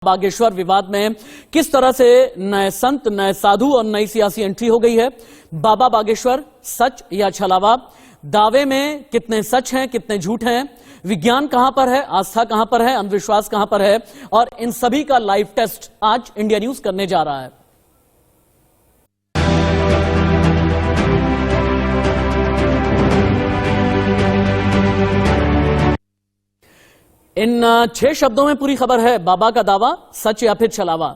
बागेश्वर विवाद में किस तरह से नए संत, नए साधु और नई सियासी एंट्री हो गई है। बाबा बागेश्वर सच या छलावा, दावे में कितने सच हैं, कितने झूठ हैं, विज्ञान कहां पर है, आस्था कहां पर है, अंधविश्वास कहां पर है, और इन सभी का लाइव टेस्ट आज इंडिया न्यूज करने जा रहा है। इन 6 शब्दों में पूरी खबर है। बाबा का दावा सच या फिर छलावा।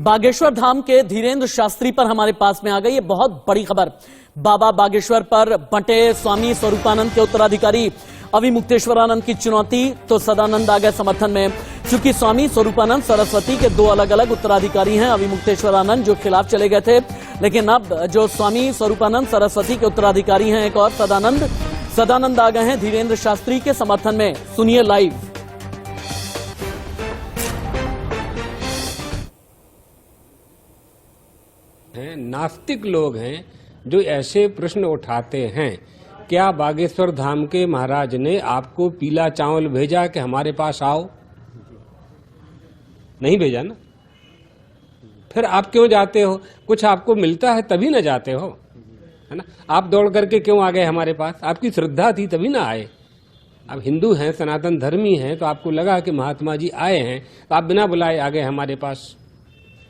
बागेश्वर धाम के धीरेन्द्र शास्त्री पर हमारे पास में आ गई ये बहुत बड़ी खबर। बाबा बागेश्वर पर बंटे स्वामी स्वरूपानंद के उत्तराधिकारी अविमुक्तेश्वरानंद की चुनौती, तो सदानंद आ गए समर्थन में। क्योंकि स्वामी स्वरूपानंद सरस्वती के 2 अलग अलग उत्तराधिकारी हैं। अविमुक्तेश्वरानंद जो खिलाफ चले गए थे, लेकिन अब जो स्वामी स्वरूपानंद सरस्वती के उत्तराधिकारी हैं एक और सदानंद आ गए हैं धीरेन्द्र शास्त्री के समर्थन में। सुनिए लाइव। नास्तिक लोग हैं जो ऐसे प्रश्न उठाते हैं, क्या बागेश्वर धाम के महाराज ने आपको पीला चावल भेजा कि हमारे पास आओ? नहीं भेजा ना। फिर आप क्यों जाते हो? कुछ आपको मिलता है तभी ना जाते हो, है ना। आप दौड़ करके क्यों आ गए हमारे पास? आपकी श्रद्धा थी तभी ना आए। आप हिंदू हैं, सनातन धर्मी हैं, तो आपको लगा कि महात्मा जी आए हैं तो आप बिना बुलाए आ गए हमारे पास।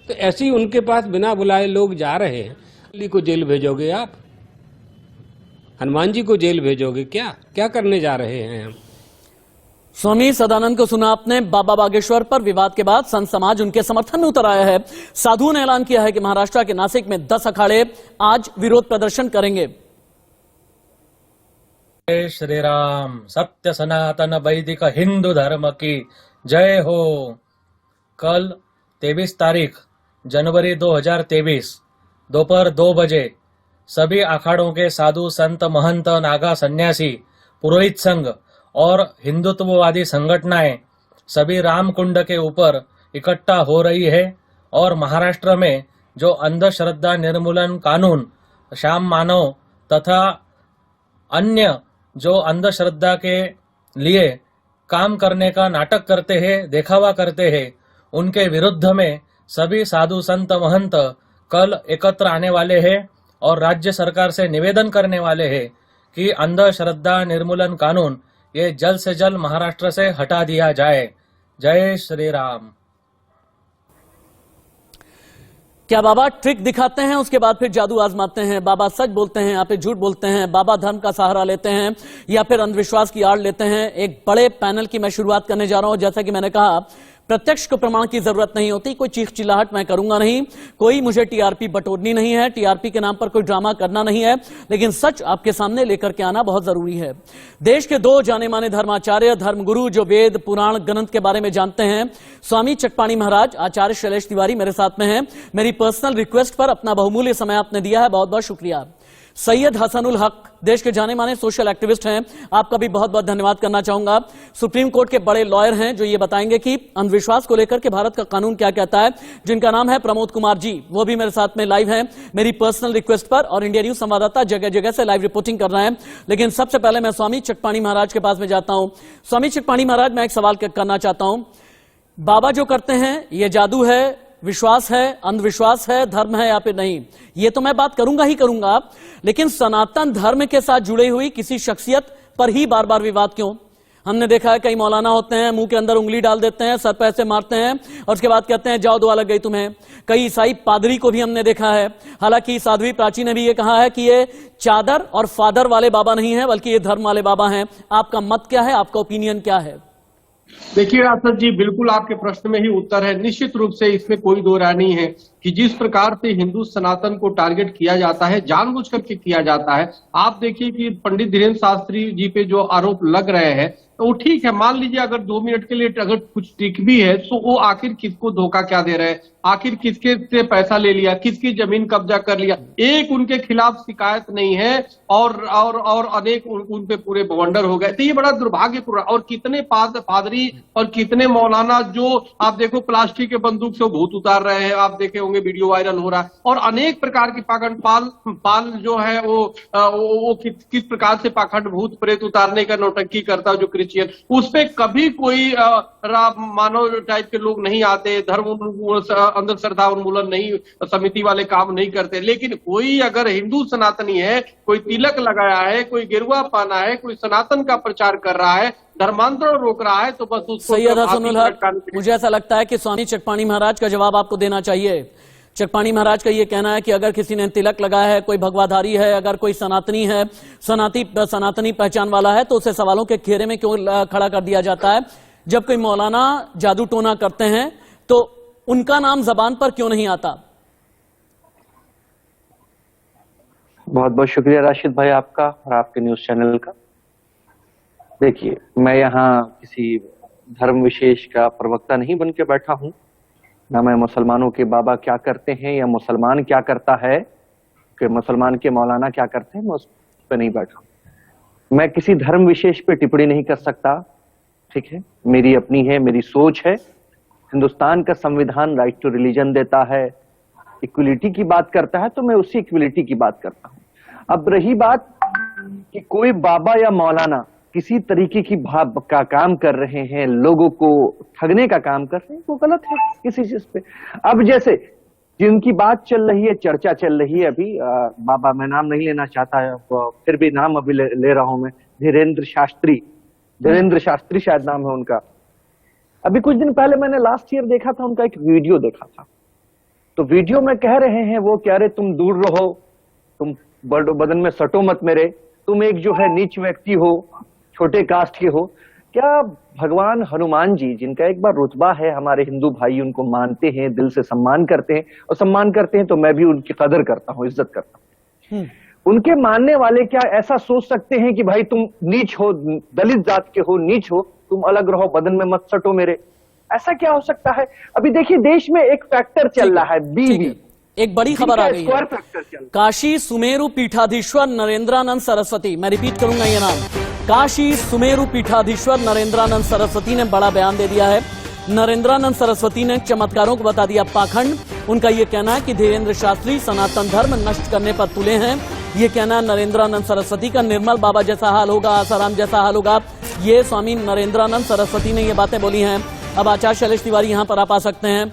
तो ऐसे ही उनके पास बिना बुलाए लोग जा रहे हैं। अली को जेल भेजोगे आप? हनुमान जी को जेल भेजोगे? क्या करने जा रहे हैं हम? स्वामी सदानंद को सुना आपने। बाबा बागेश्वर पर विवाद के बाद संत समाज उनके समर्थन में उतर आया है। साधुओं ने ऐलान किया है कि महाराष्ट्र के नासिक में 10 अखाड़े आज विरोध प्रदर्शन करेंगे। जय श्री राम। सत्य सनातन वैदिक हिंदू धर्म की जय हो। कल 23 तारीख जनवरी 2023 दोपहर 2 बजे सभी अखाड़ों के साधु संत महंत नागा सन्यासी पुरोहित संघ और हिंदुत्ववादी संगठनाएं सभी रामकुंड के ऊपर इकट्ठा हो रही है और महाराष्ट्र में जो अंधश्रद्धा निर्मूलन कानून, श्याम मानव तथा अन्य जो अंधश्रद्धा के लिए काम करने का नाटक करते हैं, दिखावा करते हैं, उनके विरुद्ध में सभी साधु संत महंत कल एकत्र आने वाले हैं और राज्य सरकार से निवेदन करने वाले हैं कि अंधश्रद्धा निर्मूलन कानून ये जल्द से जल्द महाराष्ट्र से हटा दिया जाए। जय श्री राम। क्या बाबा ट्रिक दिखाते हैं उसके बाद फिर जादू आजमाते हैं? बाबा सच बोलते हैं या फिर झूठ बोलते हैं? बाबा धर्म का सहारा लेते हैं या फिर अंधविश्वास की आड़ लेते हैं? एक बड़े पैनल की मैं शुरुआत करने जा रहा हूं। जैसा कि मैंने कहा, प्रत्यक्ष को प्रमाण की जरूरत नहीं होती। कोई चीख चिल्लाहट मैं करूंगा नहीं, कोई मुझे टीआरपी बटोरनी नहीं है, टीआरपी के नाम पर कोई ड्रामा करना नहीं है, लेकिन सच आपके सामने लेकर के आना बहुत जरूरी है। देश के 2 जाने माने धर्माचार्य, धर्मगुरु जो वेद पुराण ग्रंथ के बारे में जानते हैं, स्वामी चकपाणी महाराज, आचार्य शैलेश तिवारी मेरे साथ में हैं। मेरी पर्सनल रिक्वेस्ट पर अपना बहुमूल्य समय आपने दिया है, बहुत बहुत शुक्रिया। सैयद हसनुल हक देश के जाने माने सोशल एक्टिविस्ट हैं, आपका भी बहुत बहुत धन्यवाद करना चाहूंगा। सुप्रीम कोर्ट के बड़े लॉयर हैं जो ये बताएंगे कि अंधविश्वास को लेकर के भारत का कानून क्या कहता है, जिनका नाम है प्रमोद कुमार जी, वो भी मेरे साथ में लाइव हैं मेरी पर्सनल रिक्वेस्ट पर, और इंडिया न्यूज संवाददाता जगह जगह से लाइव रिपोर्टिंग कर रहे हैं। लेकिन सबसे पहले मैं स्वामी चकपाणी महाराज के पास में जाता हूं। स्वामी चकपाणी महाराज, मैं एक सवाल करना चाहता हूं। बाबा जो करते हैं ये जादू है, विश्वास है, अंधविश्वास है, धर्म है या फिर नहीं, ये तो मैं बात करूंगा ही करूंगा, लेकिन सनातन धर्म के साथ जुड़ी हुई किसी शख्सियत पर ही बार बार विवाद क्यों? हमने देखा है कई मौलाना होते हैं, मुंह के अंदर उंगली डाल देते हैं, सर पे ऐसे मारते हैं और उसके बाद कहते हैं जाओ दुआ लग गई तुम्हें। कई ईसाई पादरी को भी हमने देखा है। हालांकि साध्वी प्राची ने भी ये कहा है कि ये चादर और फादर वाले बाबा नहीं है, बल्कि ये धर्म वाले बाबा हैं। आपका मत क्या है, आपका ओपिनियन क्या है? देखिए रासद जी, बिल्कुल आपके प्रश्न में ही उत्तर है। निश्चित रूप से इसमें कोई दो राय नहीं है कि जिस प्रकार से हिंदू सनातन को टारगेट किया जाता है, जानबूझ करके किया जाता है। आप देखिए कि पंडित धीरेन्द्र शास्त्री जी पे जो आरोप लग रहे हैं, तो वो ठीक है, मान लीजिए अगर 2 मिनट के लिए अगर कुछ टिक भी है, तो वो आखिर किसको धोखा क्या दे रहे हैं, आखिर किसके से पैसा ले लिया, किसकी जमीन कब्जा कर लिया, एक उनके खिलाफ शिकायत नहीं है और अनेक उन पे पूरे बवंडर हो गए। तो ये बड़ा दुर्भाग्यपूर्ण। और कितने पादरी और कितने मौलाना जो आप देखो प्लास्टिक के बंदूक से भूत उतार रहे हैं, आप देखे होंगे वीडियो वायरल हो रहा है। और अनेक प्रकार की पाखंड पाल जो है वो किस प्रकार से पाखंड भूत प्रेत उतारने का नौटंकी करता है, जो चेयर, उस पे कभी कोई मानव टाइप के लोग नहीं आते, धर्म अंधश्रद्धा उन्मूलन नहीं समिति वाले काम नहीं करते। लेकिन कोई अगर हिंदू सनातनी है, कोई तिलक लगाया है, कोई गेरुआ पहना है, कोई सनातन का प्रचार कर रहा है, धर्मांतरण रोक रहा है, तो बस उसको सैयद हसनुल हक, मुझे ऐसा लगता है कि स्वामी चकपाणी महाराज का जवाब आपको देना चाहिए। चकपाणी महाराज का ये कहना है कि अगर किसी ने तिलक लगाया है, कोई भगवाधारी है, अगर कोई सनातनी है, सनातनी पहचान वाला है, तो उसे सवालों के घेरे में क्यों खड़ा कर दिया जाता है? जब कोई मौलाना जादू टोना करते हैं तो उनका नाम जबान पर क्यों नहीं आता? बहुत बहुत शुक्रिया राशिद भाई आपका और आपके न्यूज चैनल का। देखिए, मैं यहाँ किसी धर्म विशेष का प्रवक्ता नहीं बन के बैठा हूं, ना मैं मुसलमानों के बाबा क्या करते हैं या मुसलमान क्या करता है कि मुसलमान के मौलाना क्या करते हैं, मैं उस पर नहीं बैठा। मैं किसी धर्म विशेष पे टिप्पणी नहीं कर सकता, ठीक है, मेरी अपनी है, मेरी सोच है। हिंदुस्तान का संविधान राइट टू रिलीजन देता है, इक्वलिटी की बात करता है, तो मैं उसी इक्वलिटी की बात करता हूं। अब रही बात कि कोई बाबा या मौलाना किसी तरीके की भाव का काम कर रहे हैं, लोगों को ठगने का काम कर रहे हैं, वो गलत है किसी चीज पे। अब जैसे जिनकी बात चल रही है, चर्चा चल रही है अभी, बाबा मैं नाम नहीं लेना चाहता है, फिर भी नाम अभी ले रहा हूं मैं, धीरेन्द्र शास्त्री शायद नाम है उनका। अभी कुछ दिन पहले मैंने लास्ट ईयर देखा था, उनका एक वीडियो देखा था। तो वीडियो में कह रहे हैं, वो कह रहे तुम दूर रहो, तुम बदन में सटो मत मेरे, तुम एक जो है नीच व्यक्ति हो, छोटे कास्ट के हो। क्या भगवान हनुमान जी, जिनका एक बार रुतबा है, हमारे हिंदू भाई उनको मानते हैं, दिल से सम्मान करते हैं, और सम्मान करते हैं तो मैं भी उनकी कदर करता हूँ, इज्जत करता हूँ। उनके मानने वाले क्या ऐसा सोच सकते हैं कि भाई तुम नीच हो, दलित जात के हो, नीच हो, तुम अलग रहो, बदन में मत सटो मेरे? ऐसा क्या हो सकता है? अभी देखिए, देश में एक फैक्टर चल रहा है, बीबी, एक बड़ी खबर आ गई है। काशी सुमेरु पीठाधीश्वर नरेंद्रानंद सरस्वती, मैं रिपीट करूंगा ये नाम, काशी सुमेरु पीठाधीश्वर नरेंद्रानंद सरस्वती ने बड़ा बयान दे दिया है। नरेंद्रानंद सरस्वती ने चमत्कारों को बता दिया पाखंड। उनका यह कहना है कि धीरेन्द्र शास्त्री सनातन धर्म नष्ट करने पर तुले हैं। ये कहना नरेंद्रानंद सरस्वती का, निर्मल बाबा जैसा हाल होगा, आसाराम जैसा हाल होगा, ये स्वामी नरेंद्रानंद सरस्वती ने ये बातें बोली हैं। अब आचार्य शैलेश तिवारी यहां पर आप आ सकते हैं।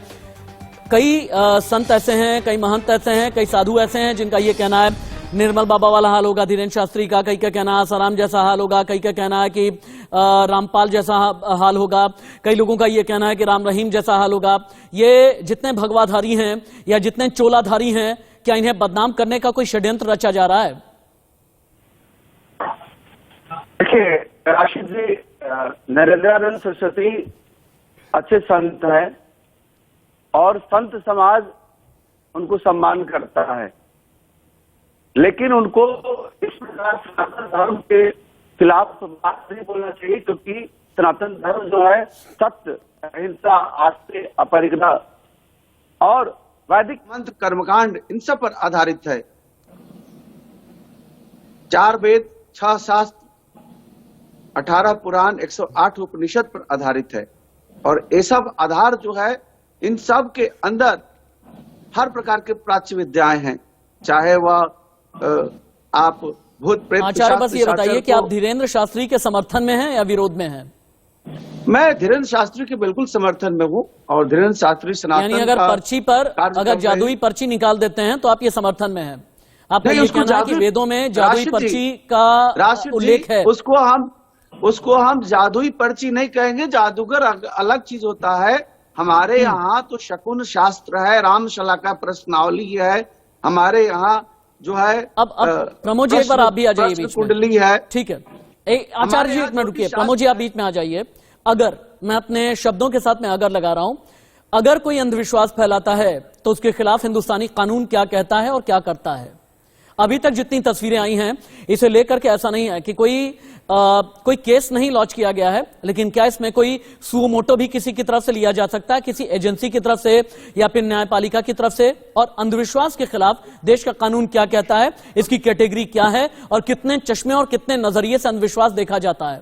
कई संत ऐसे हैं, कई महंत ऐसे हैं, कई साधु ऐसे हैं जिनका ये कहना है निर्मल बाबा वाला हाल होगा धीरेन्द्र शास्त्री का, कई का कहना है आसाराम जैसा हाल होगा, कई का कहना है कि रामपाल जैसा हाल होगा, कई लोगों का ये कहना है कि राम रहीम जैसा हाल होगा। ये जितने भगवाधारी हैं या जितने चोलाधारी हैं, क्या इन्हें बदनाम करने का कोई षड्यंत्र रचा जा रहा है? देखिए राशिद जी, नरेंद्रानंद सरस्वती अच्छे संत हैं और संत समाज उनको सम्मान करता है, लेकिन उनको इस प्रकार सनातन धर्म के खिलाफ बात नहीं बोलना चाहिए, क्योंकि सनातन धर्म जो है सत्य, अहिंसा, आस्थे, अपरिग्रह और वैदिक मंत्र, कर्मकांड, इन सब पर आधारित है। 4 वेद, 6 शास्त्र, 18 पुराण, 108 उपनिषद पर आधारित है। और ये सब आधार जो है, इन सब के अंदर हर प्रकार के प्राच्य विद्याएं हैं, चाहे वह आप भूत प्रेत। आचार्य बस ये बताइए कि आप धीरेन्द्र शास्त्री के समर्थन में हैं या विरोध में हैं? मैं धीरेन्द्र शास्त्री के बिल्कुल समर्थन में हूँ, और धीरेन्द्र शास्त्री सनातन, यानी अगर पर्ची पर अगर जादुई पर्ची निकाल देते हैं तो आप ये समर्थन में हैं? आपका ये कहना है कि वेदों में जादुई पर्ची का उल्लेख है? उसको हम जादुई पर्ची नहीं कहेंगे, जादूगर अलग चीज होता है। हमारे यहाँ तो शकुन शास्त्र है, रामशला का प्रश्नावली है, हमारे यहाँ जो है। अब प्रमोद जी एक बार आप भी आ जाइए बीच में, कुंडली है, ठीक है। आचार्य जी एक मिनट रुकिए, प्रमोद जी आप बीच में आ जाइए। अगर मैं अपने शब्दों के साथ में अगर लगा रहा हूं, अगर कोई अंधविश्वास फैलाता है तो उसके खिलाफ हिंदुस्तानी कानून क्या कहता है और क्या करता है? अभी तक जितनी तस्वीरें आई हैं इसे लेकर के ऐसा नहीं है कि कोई केस नहीं लॉन्च किया गया है, लेकिन क्या इसमें कोई सुमोटो भी किसी की तरफ से लिया जा सकता है, किसी एजेंसी की तरफ से या फिर न्यायपालिका की तरफ से? और अंधविश्वास के खिलाफ देश का कानून क्या कहता है, इसकी कैटेगरी क्या है, और कितने चश्मे और कितने नजरिए से अंधविश्वास देखा जाता है?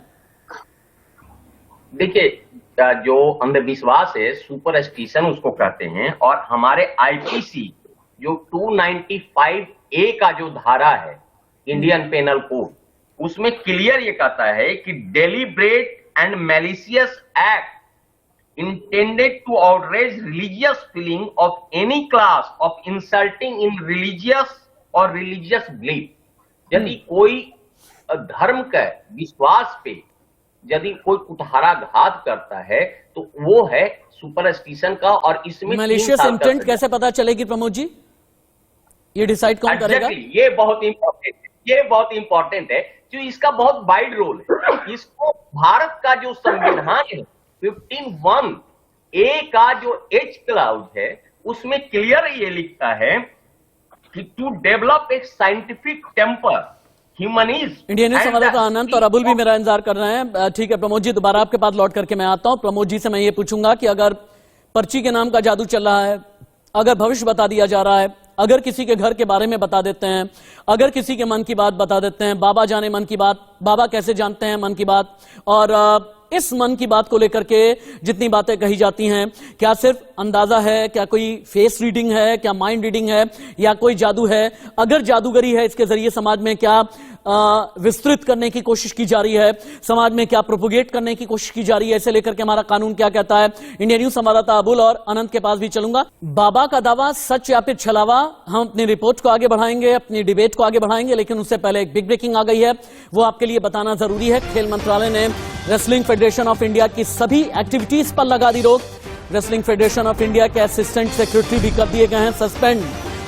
देखिए, जो अंधविश्वास है, सुपरस्टिशन उसको कहते हैं, और हमारे आईपीसी जो 295A का जो धारा है इंडियन पेनल कोड, उसमें क्लियर ये कहता है कि deliberate and malicious act intended to outrage religious feeling of any class of insulting in religious or religious belief. यदि कोई धर्म के विश्वास पे यदि कोई कुठाराघात करता है तो वो है सुपरस्टिशन का, और इसमें मैलिशियस इंटेंट कैसे पता चलेगी प्रमोद जी, ये डिसाइड कौन करेगा? ये बहुत इंपॉर्टेंट है, ये बहुत इंपॉर्टेंट है, जो इसका बहुत वाइड रोल है। इसको भारत का जो संविधान है 15(1)(a) का जो एच क्लाउज है उसमें क्लियर ये लिखता है कि टू डेवलप एक scientific temper humanism. Indian news संवाददाता अनंत और अबुल भी मेरा इंतजार कर रहे हैं। ठीक है प्रमोद जी, दोबारा आपके पास लौट करके मैं आता हूं। प्रमोद जी से मैं ये पूछूंगा कि अगर पर्ची के नाम का जादू चल रहा है, अगर भविष्य बता दिया जा रहा है, अगर किसी के घर के बारे में बता देते हैं, अगर किसी के मन की बात बता देते हैं, बाबा जाने मन की बात, बाबा कैसे जानते हैं मन की बात, और इस मन की बात को लेकर के जितनी बातें कही जाती हैं, क्या सिर्फ अंदाजा है, क्या कोई फेस रीडिंग है, क्या माइंड रीडिंग है, या कोई जादू है? अगर जादूगरी है, इसके जरिए समाज में क्या विस्तृत करने की कोशिश की जा रही है, समाज में क्या प्रोपोगेट करने की कोशिश की जा रही है, इसे लेकर के हमारा कानून क्या कहता है? इंडियन न्यूज संवाददाता अबुल और अनंत के पास भी चलूंगा। बाबा का दावा सच या फिर छलावा, हम अपनी रिपोर्ट को आगे बढ़ाएंगे, अपनी डिबेट को आगे बढ़ाएंगे, लेकिन उससे पहले एक बिग ब्रेकिंग आ गई है, वो आपके लिए बताना जरूरी है। खेल मंत्रालय ने रेसलिंग फेडरेशन ऑफ इंडिया की सभी एक्टिविटीज पर लगा दी रोक। रेसलिंग फेडरेशन ऑफ इंडिया के असिस्टेंट सेक्रेटरी भी कर दिए गए हैं सस्पेंड।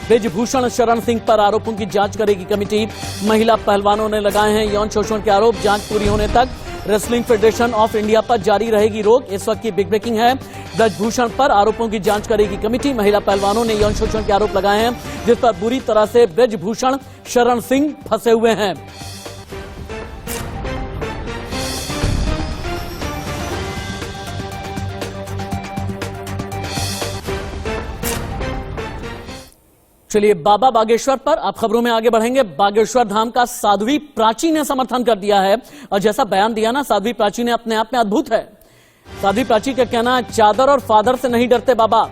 ब्रिजभूषण शरण सिंह पर आरोपों की जांच करेगी कमेटी। महिला पहलवानों ने लगाए हैं यौन शोषण के आरोप, जांच पूरी होने तक रेसलिंग फेडरेशन ऑफ इंडिया पर जारी रहेगी रोक। इस वक्त की बिग ब्रेकिंग है, ब्रिजभूषण पर आरोपों की जांच करेगी कमेटी। महिला पहलवानों ने यौन शोषण के आरोप लगाए हैं, जिस पर बुरी तरह से ब्रिजभूषण शरण सिंह फंसे हुए हैं। चलिए बाबा बागेश्वर पर आप खबरों में आगे बढ़ेंगे। बागेश्वर धाम का साध्वी प्राची ने समर्थन कर दिया है, और जैसा बयान दिया ना साध्वी प्राची ने, अपने आप में अद्भुत है। साध्वी प्राची का कहना है चादर और फादर से नहीं डरते बाबा,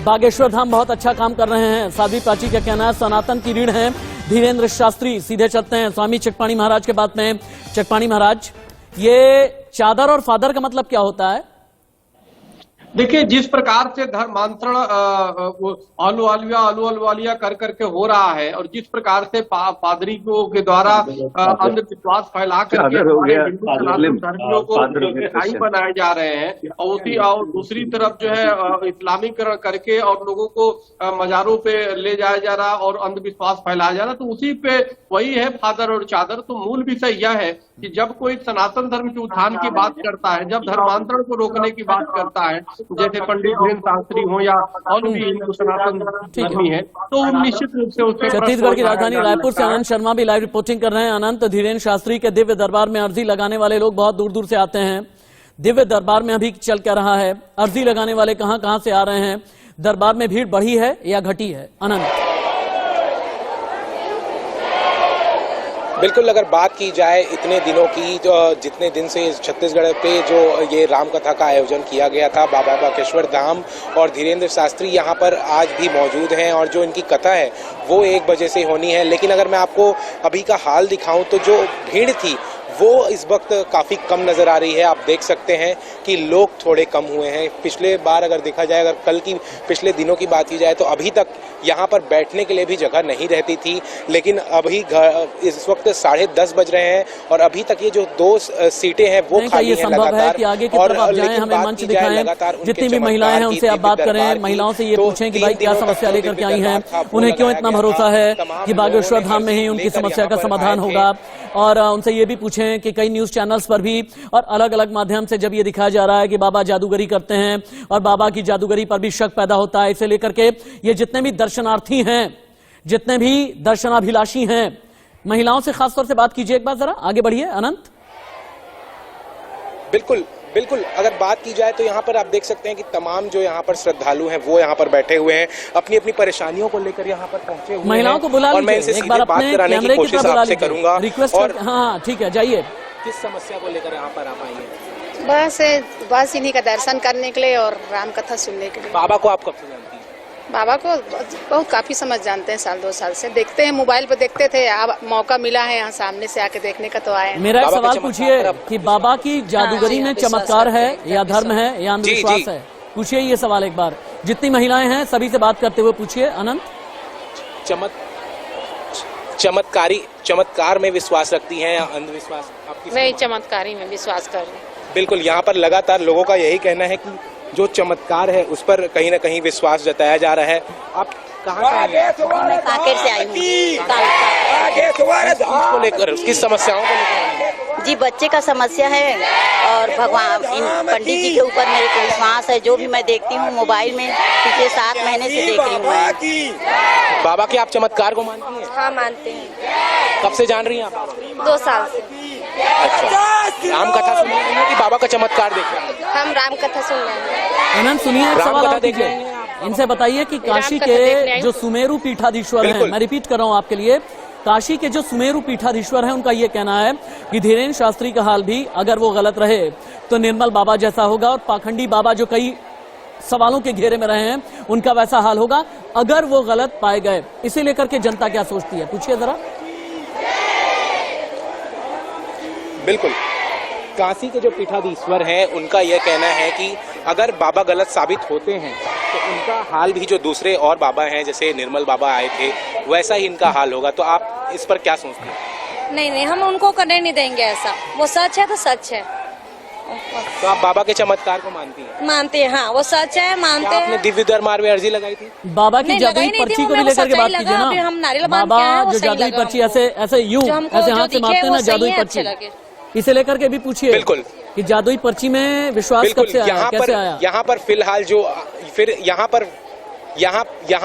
बागेश्वर धाम बहुत अच्छा काम कर रहे हैं। साध्वी प्राची का कहना है सनातन की रीढ़ है धीरेन्द्र शास्त्री। सीधे चलते हैं स्वामी चकपाणी महाराज के बात में। चकपाणी महाराज, ये चादर और फादर का मतलब क्या होता है? देखिए, जिस प्रकार से धर्मांतरण अलवालिया कर करके हो रहा है, और जिस प्रकार से पादरी के द्वारा अंधविश्वास फैला करके हिंदू सनातन धर्मियों को ईसाई बनाए जा रहे हैं, और दूसरी तरफ जो है इस्लामीकरण करके और लोगों को मजारों पे ले जाया जा रहा और अंधविश्वास फैलाया जा रहा, तो उसी पे वही है फादर और चादर। तो मूल विषय यह है कि जब कोई सनातन धर्म के उत्थान की बात करता है, जब धर्मांतरण को रोकने की बात करता है, जैसे पंडित धीरेन्द्र शास्त्री हो या और भी हिंदू सनातन धर्मी है, तो निश्चित रूप से उससे छत्तीसगढ़ की राजधानी रायपुर से अनंत शर्मा भी लाइव रिपोर्टिंग कर रहे हैं। अनंत, धीरेन्द्र शास्त्री के दिव्य दरबार में अर्जी लगाने वाले लोग बहुत दूर दूर से आते हैं। दिव्य दरबार में अभी चल क्या रहा है, अर्जी लगाने वाले कहां कहां से आ रहे हैं, दरबार में भीड़ बढ़ी है या घटी है? अनंत, बिल्कुल, अगर बात की जाए इतने दिनों की, जितने दिन से छत्तीसगढ़ पे जो ये रामकथा का आयोजन किया गया था, बाबा बागेश्वर धाम और धीरेन्द्र शास्त्री यहाँ पर आज भी मौजूद हैं, और जो इनकी कथा है वो 1 बजे से होनी है। लेकिन अगर मैं आपको अभी का हाल दिखाऊं तो जो भीड़ थी वो इस वक्त काफ़ी कम नज़र आ रही है। आप देख सकते हैं कि लोग थोड़े कम हुए हैं। पिछले बार अगर देखा जाए, अगर कल की पिछले दिनों की बात की जाए तो अभी तक यहाँ पर बैठने के लिए भी जगह नहीं रहती थी, लेकिन अभी इस वक्त 10:30 बज रहे हैं और अभी तक ये जो 2 सीटें हैं वो खाली हैं लगातार। कि आगे की तरफ आप जाएं, हमें मंच दिखाएं, जितनी भी महिलाएं हैं उनसे आप बात करें, महिलाओं से ये पूछें कि भाई क्या समस्या लेकर के आई हैं, उन्हें क्यों इतना भरोसा है कि बागेश्वर धाम में ही उनकी समस्या का समाधान होगा, और उनसे ये भी पूछें कि कई न्यूज चैनल्स पर भी और अलग अलग माध्यम से जब ये दिखाया जा रहा है कि बाबा जादूगरी करते हैं और बाबा की जादूगरी पर भी शक पैदा होता है, इसे लेकर के ये जितने भी दर्शनार्थी हैं, जितने भी दर्शनाभिलाषी हैं, महिलाओं से खासतौर से बात कीजिए एक बार, जरा आगे बढ़िए अनंत। बिल्कुल बिल्कुल, अगर बात की जाए तो यहाँ पर आप देख सकते हैं कि तमाम जो यहाँ पर श्रद्धालु हैं वो यहाँ पर बैठे हुए हैं, अपनी अपनी परेशानियों को लेकर यहाँ पर पहुंचे हुए महिलाओं को बुला और मैं इनसे सीधे बात कराने की कोशिश आपसे करूंगा। रिक्वेस्ट, हाँ ठीक है, जाइए। किस समस्या को लेकर यहाँ पर आप आएंगे? बस इन्हीं का दर्शन करने के लिए और राम कथा सुनने के लिए। बाबा को आप कब से जानती हैं? बाबा को बहुत काफी समझ जानते हैं, साल 2 साल से देखते हैं, मोबाइल पे देखते थे, अब मौका मिला है यहाँ सामने से आके देखने का तो आए। मेरा एक बाबा का सवाल चमत्कार पूछिए अब- कि बाबा की जादूगरी हाँ, में विश्वास चमत्कार करते है हैं, या काफी धर्म है या अंधविश्वास जी। है? पूछिए ये सवाल एक बार, जितनी महिलाएं हैं सभी से बात करते हुए पूछिए। अनंत, चमत्कार में विश्वास रखती हैं या अंधविश्वास? आपकी मैं चमत्कारी में विश्वास कर रही हूँ। बिल्कुल, यहाँ पर लगातार लोगों का यही कहना है कि जो चमत्कार है उस पर कहीं ना कहीं विश्वास जताया जा रहा है। आप कहाँ से आए हैं? मैं कांकेर से आई हूँ। किस चीज को लेकर, किस समस्याओं को लेकर आए हैं? जी बच्चे का समस्या है और भगवान इन पंडित जी के ऊपर मेरे को विश्वास है। जो भी मैं देखती हूँ मोबाइल में, पिछले 7 महीने से देख रही हूँ मैं। बाबा के आप चमत्कार को मानती हैं? हाँ मानते हैं, कब से जान रही हैं आप? 2 साल से अच्छा, राम कथा सुन रही हैं कि बाबा का चमत्कार देख रहे हैं? हम राम कथा सुन रहे हैं। अनंत सुनिए एक राम सवाल कथा और देख कीजिए। रहे हैं आप? इनसे बताइए कि काशी कथा देखने के आई जो हूँ। सुमेरु पीठाधीश्वर हैं, बिल्कुल। मैं रिपीट कर रहा हूं आपके लिए, काशी के जो सुमेरु पीठाधीश्वर हैं उनका ये कहना है कि धीरेन्द्र शास्त्री का हाल भी अगर वो गलत रहे तो निर्मल बाबा जैसा होगा, और पाखंडी बाबा जो कई सवालों के घेरे में रहे हैं उनका वैसा हाल होगा अगर वो गलत पाए गए। इसे लेकर के जनता क्या सोचती है, पूछिए जरा। बिल्कुल, काशी के जो पीठाधीश्वर हैं उनका यह कहना है कि अगर बाबा गलत साबित होते हैं तो उनका हाल भी जो दूसरे और बाबा हैं, जैसे निर्मल बाबा आए थे, वैसा ही इनका हाल होगा। तो आप इस पर क्या सोचते हैं? नहीं, हम उनको करने नहीं देंगे ऐसा। वो सच है तो सच है, तो आप बाबा के चमत्कार को मानती हैं? मानते हैं। हाँ वो सच है, मानते क्या आपने हैं। दिव्य दरबार में अर्जी लगाई थी? बाबा की नहीं, जादुई लगाई नहीं थी, पर्ची को वो भी मेरे लेकर के को बात सही कीजिए लगा, फिर हम ना। नारियल बांध के आए, बाबा वो जो सही जादुई लगा पर्ची हमको। ऐसे यूं जो हमको ऐसे जो हाथ से दिखे मारते हैं वो ना सही जादुई है, पर्ची, अच्छे लगे। इसे लेकर के भी पूछिए बिल्कुल। कि जादुई पर्ची में विश्वास कब बिल्कुल, से आया, कैसे आया? यहाँ पर फिलहाल जो फिर यहाँ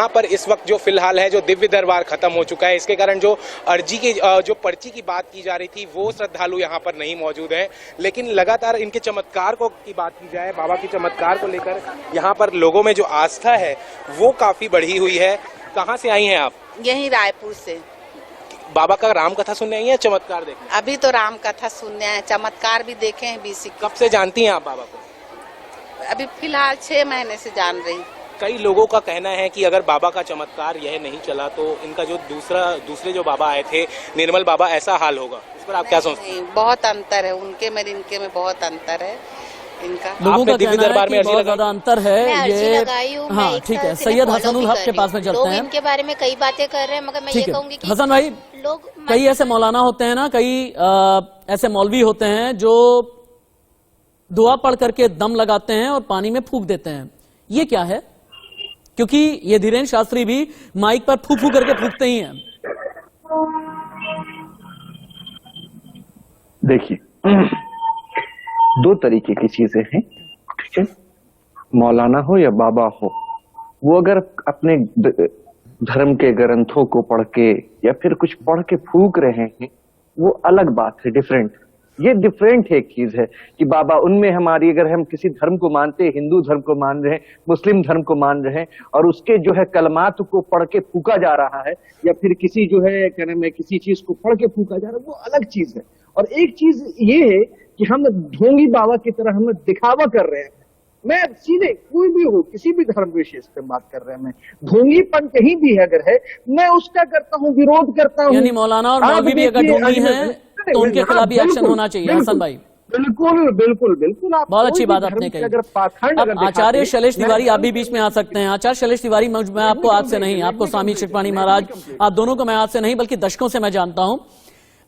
पर इस वक्त जो फिलहाल है, जो दिव्य दरबार खत्म हो चुका है, इसके कारण जो अर्जी की जो पर्ची की बात की जा रही थी वो श्रद्धालु यहाँ पर नहीं मौजूद है। लेकिन लगातार इनके चमत्कार को की बात की जाए, बाबा के चमत्कार को लेकर यहाँ पर लोगों में जो आस्था है वो काफी बढ़ी हुई है। कहाँ से आई हैं आप? यही रायपुर से। बाबा का राम कथा सुनने आई हैं, चमत्कार देखने? अभी तो राम कथा सुनने आए, चमत्कार भी देखे हैं 20। कब से जानती हैं आप बाबा को? अभी फिलहाल 6 महीने से जान रही। कई लोगों का कहना है कि अगर बाबा का चमत्कार यह नहीं चला तो इनका जो दूसरे जो बाबा आए थे, निर्मल बाबा, ऐसा हाल होगा। इस पर आप क्या सोचते हैं? नहीं, बहुत अंतर है उनके में, इनके में बहुत अंतर है इनका। लोगों का दिव्य कहना है दरबार कि में अर्जी बहुत लगाई? ज्यादा अंतर है ये। हाँ ठीक है, सैयद हसनुल हक के पास में चलते हैं। इनके बारे में कई बातें कर रहे हैं, मगर मैं ये ठीक कहूंगी है कि हसन भाई, लोग कई ऐसे मौलाना होते हैं ना, कई ऐसे मौलवी होते हैं जो दुआ पढ़ करके दम लगाते हैं और पानी में फूंक देते हैं। ये क्या है? क्योंकि ये धीरेन्द्र शास्त्री भी माइक पर फू फू करके फूंकते ही हैं। देखिए, 2 तरीके की चीजें हैं, ठीक है? मौलाना हो या बाबा हो, वो अगर अपने धर्म के ग्रंथों को पढ़ के या फिर कुछ पढ़ के फूंक रहे हैं, वो अलग बात है, डिफरेंट। ये डिफरेंट एक चीज है कि बाबा उनमें हमारी, अगर हम किसी धर्म को मानते हैं, हिंदू धर्म को मान रहे हैं, मुस्लिम धर्म को मान रहे हैं, और उसके जो है कलमात को पढ़ के फूका जा रहा है, या फिर किसी जो है क्या नाम है, किसी चीज को पढ़ के फूका जा रहा है, वो अलग चीज है। और एक चीज ये है कि हम ढोंगी बाबा की तरह हम दिखावा कर रहे हैं। मैं सीधे कोई भी हो, किसी भी धर्म विशेष पे बात कर रहे हैं, मैं ढोंगीपन कहीं भी अगर है, मैं उसका करता हूँ, विरोध करता हूँ। यानी मौलाना और मौलवी भी अगर ढोंगी हैं तो उनके खिलाफ भी एक्शन होना चाहिए। हसन भाई, बिल्कुल बिल्कुल बिल्कुल, आप बहुत अच्छी बात आपने कही। अगर पाखंड अब आचार्य शैलेश तिवारी आप भी बीच में आ सकते हैं। आचार्य शैलेश तिवारी, मैं आपको आज से नहीं, आपको स्वामी चिटपाणी महाराज, आप दोनों को मैं आज से नहीं बल्कि दशकों से मैं जानता हूं।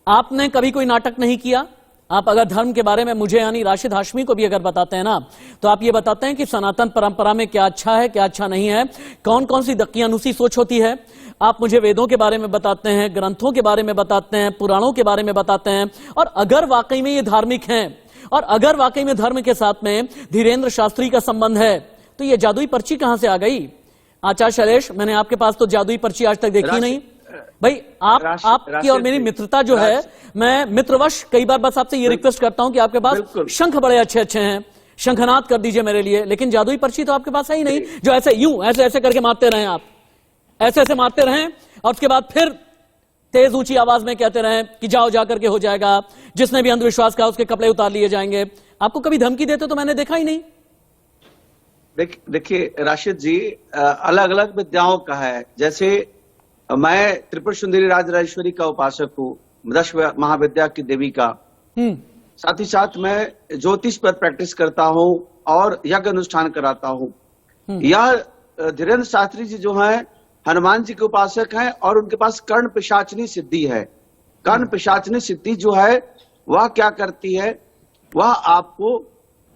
आपने कभी कोई नाटक नहीं किया। आप अगर धर्म के बारे में मुझे यानी राशिद हाशमी को भी अगर बताते हैं ना, तो आप ये बताते हैं कि सनातन परंपरा में क्या अच्छा है, क्या अच्छा नहीं है, कौन कौन सी दकियानुसी सोच होती है। आप मुझे वेदों के बारे में बताते हैं, ग्रंथों के बारे में बताते हैं, पुराणों के बारे में बताते हैं। और अगर वाकई में ये धार्मिक हैं और अगर वाकई में धर्म के साथ में धीरेन्द्र शास्त्री का संबंध है, तो ये जादुई पर्ची कहां से आ गई? आचार्य शैलेश, मैंने आपके पास तो जादुई पर्ची आज तक देखी नहीं भाई। आपकी और मेरी मित्रता जो है, मैं मित्रवश कई बार बस आपसे ये रिक्वेस्ट करता हूं कि आपके पास शंख बड़े अच्छे अच्छे हैं, शंखनाद कर दीजिए मेरे लिए, लेकिन जादुई पर्ची तो आपके पास है ही नहीं जो ऐसे यूं ऐसे ऐसे करके मारते रहे। आप ऐसे ऐसे मारते रहें और उसके बाद फिर तेज ऊंची आवाज में कहते रहें कि जाओ जा करके हो जाएगा, जिसने भी अंधविश्वास कहा उसके कपड़े उतार लिए जाएंगे। आपको कभी धमकी देते तो मैंने देखा ही नहीं। देखिए राशिद जी, अलग अलग विद्याओं का है। जैसे मैं त्रिपुर सुंदरी राजराजेश्वरी का उपासक हूँ, 10 महाविद्या की देवी का। साथ ही साथ मैं ज्योतिष पर प्रैक्टिस करता हूँ और यज्ञ अनुष्ठान कराता हूँ। यह धीरेन्द्र शास्त्री जी जो हैं हनुमान जी के उपासक हैं और उनके पास कर्ण पिशाचनी सिद्धि है। कर्ण पिशाचनी सिद्धि जो है वह क्या करती है, वह आपको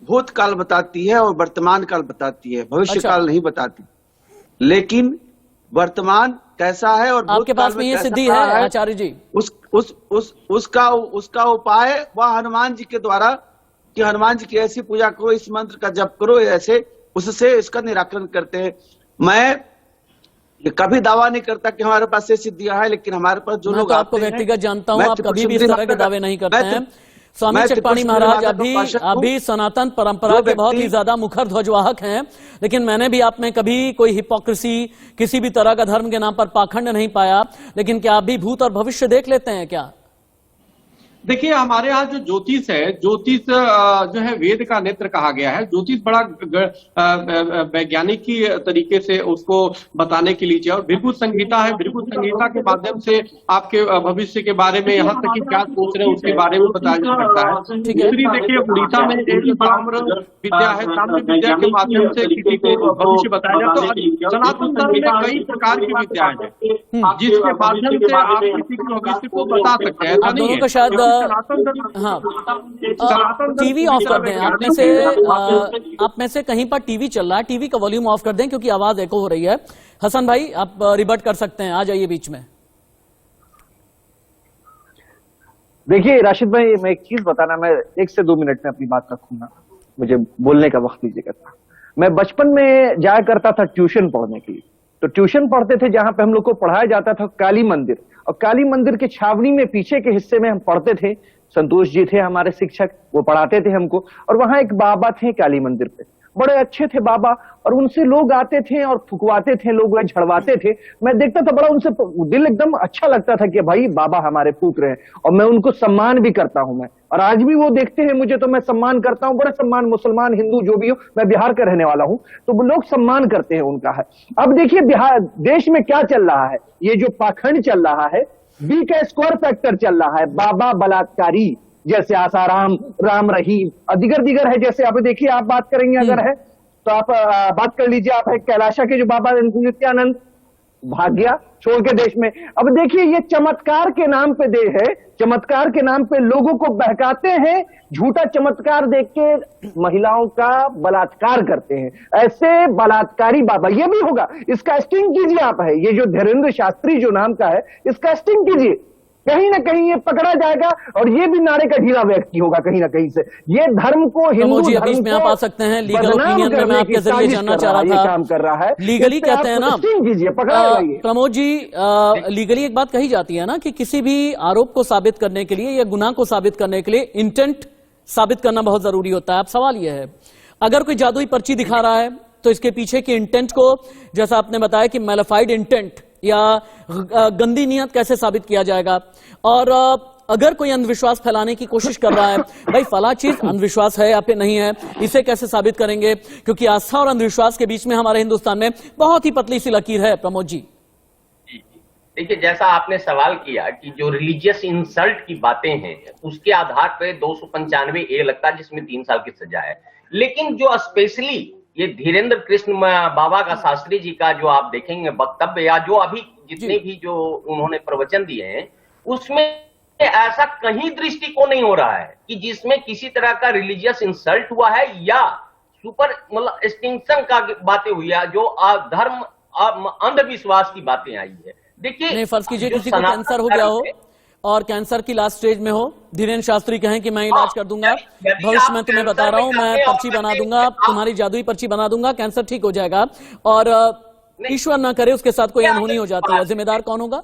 भूतकाल बताती है और वर्तमान काल बताती है, भविष्य काल नहीं बताती। लेकिन वर्तमान कैसा है और आपके पास में ये सिद्धि है आचार्य जी? उसका उपाय वह हनुमान जी के द्वारा, कि हनुमान जी की ऐसी पूजा करो, इस मंत्र का जप करो, ऐसे उससे इसका निराकरण करते हैं। मैं कभी दावा नहीं करता कि हमारे पास ये सिद्धियां है, लेकिन हमारे पास जो लोग आपको व्यक्तिगत जानता हूं, आप कभी भी इस तरह के दावे नहीं करते हैं। स्वामी चटपाणी महाराज अभी सनातन परंपरा के बहुत ही ज्यादा मुखर ध्वजवाहक हैं, लेकिन मैंने भी आप में कभी कोई हिपोक्रेसी, किसी भी तरह का धर्म के नाम पर पाखंड नहीं पाया। लेकिन क्या आप भी भूत और भविष्य देख लेते हैं क्या? देखिए, हमारे यहाँ जो ज्योतिष है, ज्योतिष जो है वेद का नेत्र कहा गया है। ज्योतिष बड़ा वैज्ञानिक की तरीके से उसको बताने के लिए, और भृगु संहिता है, भृगु संहिता के माध्यम से आपके भविष्य के बारे में, यहाँ तक कि क्या सोच रहे हैं उसके बारे में बताया जा सकता है। दूसरी देखिए, उड़ीसा में एक ताम्र विद्या है, ताम्र विद्या के माध्यम से किसी को भविष्य बताया जाता है। तो सनातन धर्म में कई प्रकार की विद्याएं हैं जिसके माध्यम से आप किसी के भविष्य को बता सकते हैं। ऐसा नहीं है। शायद हाँ, टीवी ऑफ कर दें। आप में से कहीं पर टीवी चल रहा है, टीवी का वॉल्यूम ऑफ कर दें क्योंकि आवाज एको हो रही है। हसन भाई, आप रिबट कर सकते हैं, आ जाइए बीच में। देखिए राशिद भाई, मैं एक चीज बताना, मैं 1 से 2 मिनट में अपनी बात रखूंगा, मुझे बोलने का वक्त दीजिएगा। मैं बचपन में जाया करता था ट्यूशन पढ़ने के लिए। तो ट्यूशन पढ़ते थे जहां पे हम लोग को पढ़ाया जाता था काली मंदिर, और काली मंदिर के छावनी में पीछे के हिस्से में हम पढ़ते थे। संतोष जी थे हमारे शिक्षक, वो पढ़ाते थे हमको। और वहां एक बाबा थे काली मंदिर पे, बड़े अच्छे थे बाबा, और उनसे लोग आते थे और फुकवाते थे, लोग वह झड़वाते थे। मैं देखता था, बड़ा उनसे दिल एकदम अच्छा लगता था कि भाई बाबा हमारे फूक रहे हैं, और मैं उनको सम्मान भी करता हूं मैं। और आज भी वो देखते हैं मुझे तो मैं सम्मान करता हूं, बड़ा सम्मान, मुसलमान हिंदू जो भी हो, मैं बिहार का रहने वाला हूं, तो वो लोग सम्मान करते हैं उनका है। अब देखिए बिहार देश में क्या चल रहा है, ये जो पाखंड चल रहा है, बी का स्क्वायर फैक्टर चल रहा है, बाबा बलात्कारी जैसे आसाराम, राम रहीम, दिगर है। जैसे आप देखिए, आप बात करेंगे अगर है तो आप बात कर लीजिए, आप है कैलाशा के जो बाबा नित्यानंद, भाग गया छोड़ के देश में। अब देखिए, ये चमत्कार के नाम पे दे है, चमत्कार के नाम पे लोगों को बहकाते हैं, झूठा चमत्कार देख के महिलाओं का बलात्कार करते हैं। ऐसे बलात्कारी बाबा, ये भी होगा, इसका स्टिंग कीजिए आप, है ये जो धीरेन्द्र शास्त्री जो नाम का है, इसका स्टिंग कीजिए, कहीं ना कहीं ये पकड़ा जाएगा, और ये भी नारे का ढीला व्यक्ति होगा कहीं ना कहीं से। ये धर्म को, हिंदू धर्म में आप आ सकते हैं। लीगल ओपिनियन में मैं आपके जरिए जानना चाह रहा था, काम कर रहा है लीगली कहते हैं ना, पकड़ा प्रमोद जी, लीगली एक बात कही जाती है ना कि किसी भी आरोप को साबित करने के लिए या गुनाह को साबित करने के लिए इंटेंट साबित करना बहुत जरूरी होता है। अब सवाल यह है, अगर कोई जादुई पर्ची दिखा रहा है तो इसके पीछे के इंटेंट को, जैसा आपने बताया कि मैलिफाइड इंटेंट या गंदी नियत, कैसे साबित किया जाएगा? और अगर कोई अंधविश्वास फैलाने की कोशिश कर रहा है, भाई फला चीज अंधविश्वास है या फिर नहीं है, इसे कैसे साबित करेंगे? क्योंकि आस्था और अंधविश्वास के बीच में हमारे हिंदुस्तान में बहुत ही पतली सी लकीर है। प्रमोद जी, देखिए, जैसा आपने सवाल किया कि जो रिलीजियस इंसल्ट की बातें हैं, उसके आधार पर 295 ए लगता है, जिसमें 3 साल की सजा है। लेकिन जो स्पेशली ये धीरेन्द्र कृष्ण बाबा का, शास्त्री जी का जो आप देखेंगे वक्तव्य, या जो अभी जितने भी जो उन्होंने प्रवचन दिए हैं, उसमें ऐसा कहीं दृष्टिकोण नहीं हो रहा है कि जिसमें किसी तरह का रिलीजियस इंसल्ट हुआ है या सुपर मतलब एक्सटिंक्शन का बातें हुई है, जो धर्म अंधविश्वास की बातें आई है। देखिए, फर्ज कीजिए किसी को कैंसर हो गया हो और कैंसर की लास्ट स्टेज में हो, धीरेन्द्र शास्त्री कहें कि मैं इलाज कर दूंगा, भविष्य में तुम्हें बता रहा हूं, मैं पर्ची बना दूंगा, तुम्हारी जादुई पर्ची बना दूंगा, कैंसर ठीक हो जाएगा, और ईश्वर ना करे उसके साथ कोई अनहोनी हो जाती है, जिम्मेदार कौन होगा?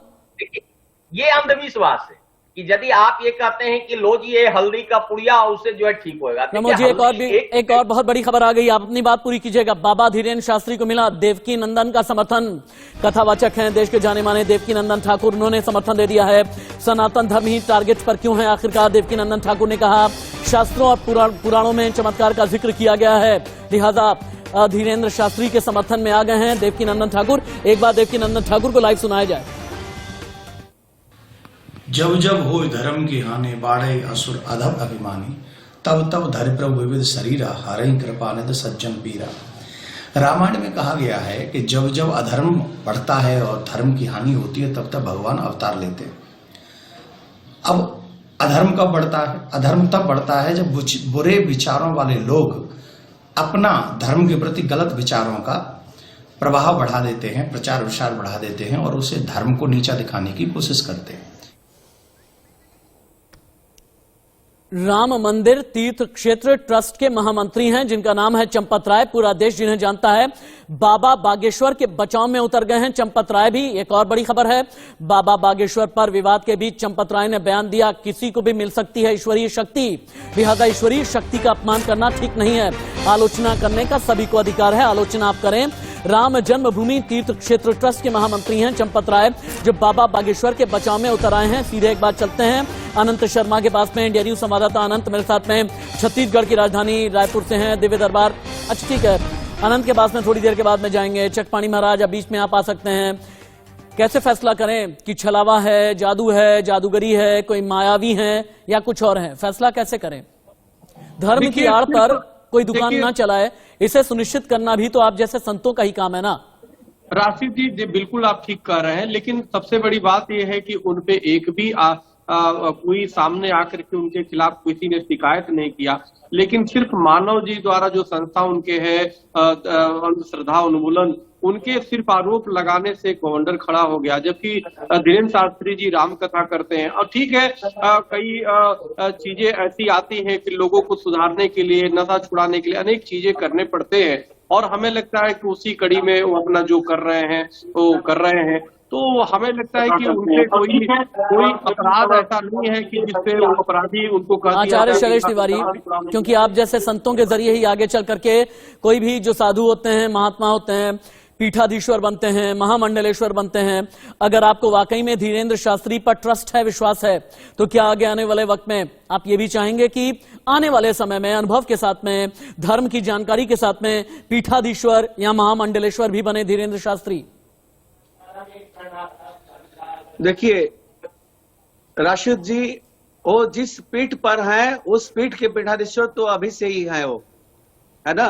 ये अंधविश्वास है कि यदि आप ये कहते हैं कि लो जी ये हल्दी का पुड़िया, उससे जो है ठीक होगा। प्रमोद जी, एक और बहुत बड़ी खबर आ गई, आप अपनी बात पूरी कीजिएगा। बाबा धीरेन्द्र शास्त्री को मिला देवकी नंदन का समर्थन। कथावाचक हैं देश के जाने माने देवकी नंदन ठाकुर, उन्होंने समर्थन दे दिया है। सनातन धर्म ही टारगेट पर क्यों है आखिरकार? देवकी नंदन ठाकुर ने कहा, शास्त्रों और पुराणों में चमत्कार का जिक्र किया गया है, लिहाजा धीरेन्द्र शास्त्री के समर्थन में आ गए हैं देवकीनंदन ठाकुर। एक बार देवकीनंदन ठाकुर को लाइव सुनाया जाए। जब जब हो धर्म की हानि बाढ़े असुर अधम अभिमानी, तब तब धरि प्रभु विविध शरीरा हरहि कृपा निधि सज्जन पीरा। रामायण में कहा गया है कि जब जब अधर्म बढ़ता है और धर्म की हानि होती है तब तब भगवान अवतार लेते हैं। अब अधर्म कब बढ़ता है? अधर्म तब बढ़ता है जब बुरे विचारों वाले लोग अपना धर्म के प्रति गलत विचारों का प्रभाव बढ़ा देते हैं, प्रचार विचार बढ़ा देते हैं और उसे धर्म को नीचा दिखाने की कोशिश करते हैं। राम मंदिर तीर्थ क्षेत्र ट्रस्ट के महामंत्री हैं जिनका नाम है चंपत राय। पूरा देश जिन्हें जानता है। बाबा बागेश्वर के बचाव में उतर गए हैं चंपत राय भी। एक और बड़ी खबर है, बाबा बागेश्वर पर विवाद के बीच चंपत राय ने बयान दिया, किसी को भी मिल सकती है ईश्वरीय शक्ति, लिहाजा ईश्वरीय शक्ति का अपमान करना ठीक नहीं है। आलोचना करने का सभी को अधिकार है, आलोचना आप करें। राम जन्मभूमि तीर्थ क्षेत्र ट्रस्ट के महामंत्री हैं चंपत राय, जो बाबा बागेश्वर के बचाव में उतर आए हैं। सीधे एक बार चलते हैं अनंत शर्मा के पास में। इंडिया न्यूज संवाददाता अनंत मेरे साथ में छत्तीसगढ़ की राजधानी रायपुर से हैं, दिव्य दरबार। अच्छा ठीक है, अनंत के पास में थोड़ी देर के बाद में जाएंगे। चकपाणी महाराज अब बीच में आप आ सकते हैं। कैसे फैसला करें कि छलावा है, जादू है, जादूगरी है, कोई मायावी है या कुछ और है? फैसला कैसे करें? धर्म की आड़ पर कोई दुकान ना चलाए, इसे सुनिश्चित करना भी तो आप जैसे संतों का ही काम है ना। राशिद जी बिल्कुल आप ठीक कह रहे हैं, लेकिन सबसे बड़ी बात यह है कि उनपे एक भी कोई सामने आकर के उनके खिलाफ किसी ने शिकायत नहीं किया, लेकिन सिर्फ मानव जी द्वारा जो संस्था उनके है अंधश्रद्धा उन्मूलन, उनके सिर्फ आरोप लगाने से गवर्नर खड़ा हो गया। जबकि धीरेन्द्र शास्त्री जी राम कथा करते हैं और ठीक है कई चीजें ऐसी आती हैं कि लोगों को सुधारने के लिए, नशा छुड़ाने के लिए अनेक चीजें करने पड़ते हैं और हमें लगता है कि उसी कड़ी में वो अपना जो कर रहे हैं वो कर रहे हैं। तो हमें लगता है कि उनसे कोई अपराध ऐसा नहीं है कि जिससे वो अपराधी उनको आचार्य शैलेश तिवारी, क्योंकि आप जैसे संतों के जरिए ही आगे चल करके कोई भी जो साधु होते हैं, महात्मा होते हैं, पीठाधीश्वर बनते हैं, महामंडलेश्वर बनते हैं। अगर आपको वाकई में धीरेन्द्र शास्त्री पर ट्रस्ट है, विश्वास है, तो क्या आगे आने वाले वक्त में आप ये भी चाहेंगे कि आने वाले समय में अनुभव के साथ में, धर्म की जानकारी के साथ में पीठाधीश्वर या महामंडलेश्वर भी बने धीरेन्द्र शास्त्री? देखिए राशिद जी, वो जिस पीठ पर हैं उस पीठ के पीठाधीश्वर तो अभी से ही है, वो है ना।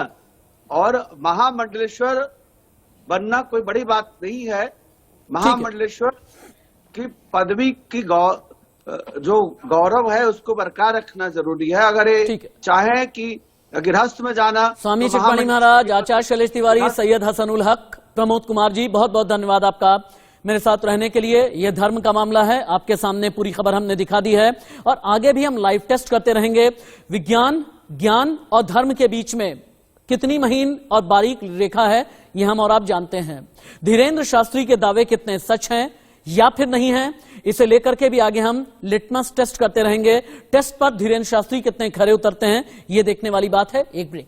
और महामंडलेश्वर बनना कोई बड़ी बात नहीं है। महामंडलेश्वर की पदवी की जो गौरव है उसको बरकरार रखना जरूरी है। अगर ये चाहे कि गृहस्थ में जाना। स्वामी चकपाणी महाराज, आचार्य शैलेश तिवारी, सैयद हसनुल हक, प्रमोद कुमार जी, बहुत बहुत धन्यवाद आपका मेरे साथ रहने के लिए। यह धर्म का मामला है, आपके सामने पूरी खबर हमने दिखा दी है और आगे भी हम लाइव टेस्ट करते रहेंगे। विज्ञान, ज्ञान और धर्म के बीच में कितनी महीन और बारीक रेखा है, यह हम और आप जानते हैं। धीरेन्द्र शास्त्री के दावे कितने सच हैं या फिर नहीं हैं, इसे लेकर के भी आगे हम लिटमस टेस्ट करते रहेंगे। टेस्ट पर धीरेन्द्र शास्त्री कितने खरे उतरते हैं, यह देखने वाली बात है। एक ब्रेक।